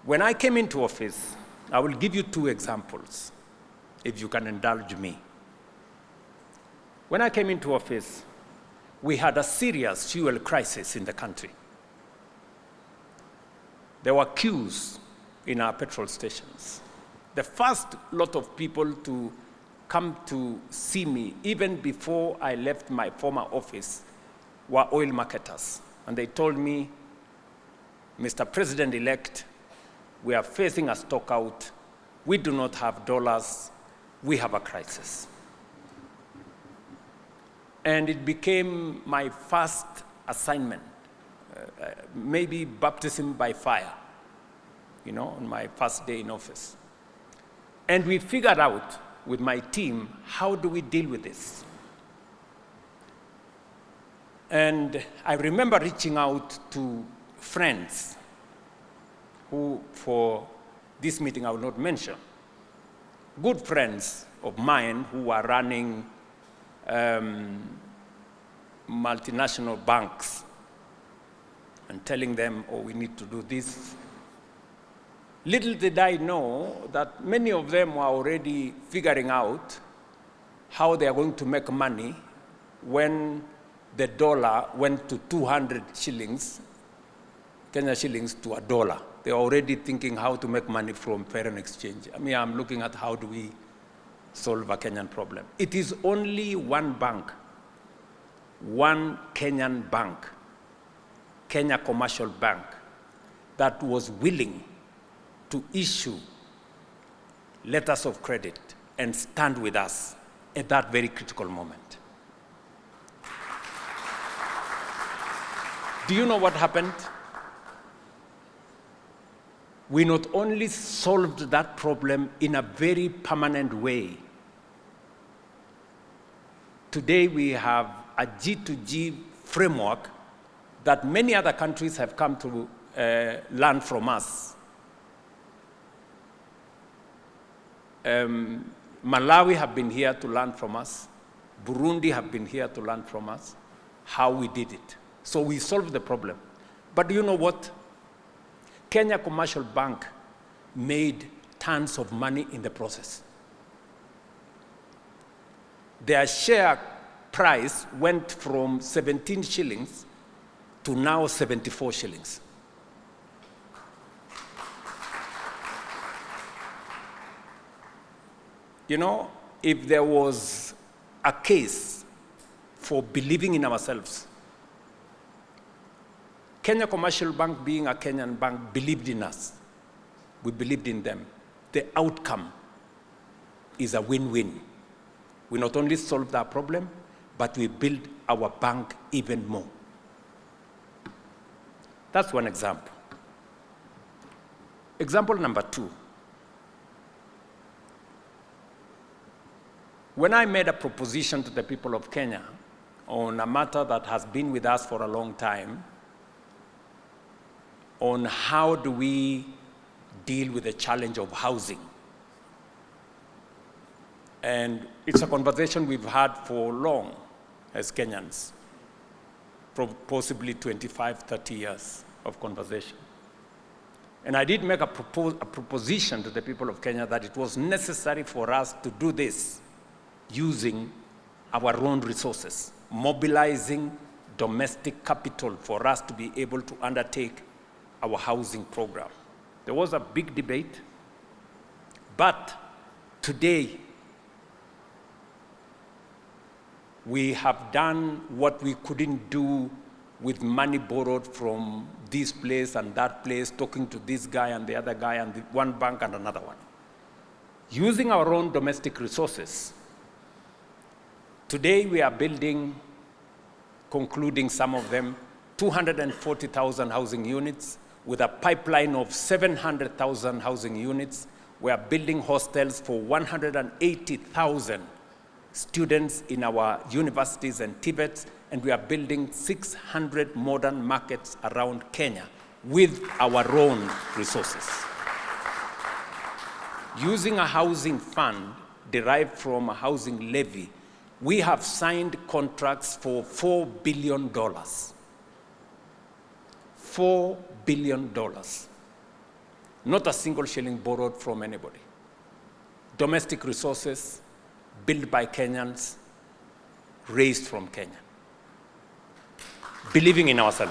When I came into office, I will give you two examples, if you can indulge me. When I came into office, we had a serious fuel crisis in the country. There were queues in our petrol stations. The first lot of people to come to see me, even before I left my former office, were oil marketers. And they told me, Mr. President-elect, we are facing a stock out. We do not have dollars. We have a crisis. And it became my first assignment, maybe baptism by fire, on my first day in office. And we figured out with my team, how do we deal with this? And I remember reaching out to friends who, for this meeting I will not mention, good friends of mine who were running multinational banks and telling them, oh, we need to do this. Little did I know that many of them were already figuring out how they are going to make money when the dollar went to 200 shillings, Kenya shillings to $1. They're already thinking how to make money from foreign exchange. I mean, I'm looking at how do we solve a Kenyan problem. It is only one bank, one Kenyan bank, Kenya Commercial Bank, that was willing to issue letters of credit and stand with us at that very critical moment. Do you know what happened? We not only solved that problem in a very permanent way. Today we have a G2G framework that many other countries have come to learn from us. Malawi have been here to learn from us. Burundi have been here to learn from us how we did it. So we solved the problem. But do you know what? Kenya Commercial Bank made tons of money in the process. Their share price went from 17 shillings to now 74 shillings. If there was a case for believing in ourselves, Kenya Commercial Bank, being a Kenyan bank, believed in us. We believed in them. The outcome is a win-win. We not only solved our problem, but we built our bank even more. That's one example. Example number two. When I made a proposition to the people of Kenya on a matter that has been with us for a long time, on how do we deal with the challenge of housing. And it's a conversation we've had for long as Kenyans, possibly 25, 30 years of conversation. And I did make a proposition to the people of Kenya that it was necessary for us to do this using our own resources, mobilizing domestic capital for us to be able to undertake our housing program. There was a big debate, but today we have done what we couldn't do with money borrowed from this place and that place, talking to this guy and the other guy and one bank and another one. Using our own domestic resources, today we are building, concluding some of them, 240,000 housing units, with a pipeline of 700,000 housing units. We are building hostels for 180,000 students in our universities and TVETs, and we are building 600 modern markets around Kenya with our own resources. Using a housing fund derived from a housing levy, we have signed contracts for $4 billion. $4 billion. Not a single shilling borrowed from anybody. Domestic resources built by Kenyans, raised from Kenya. Believing in ourselves.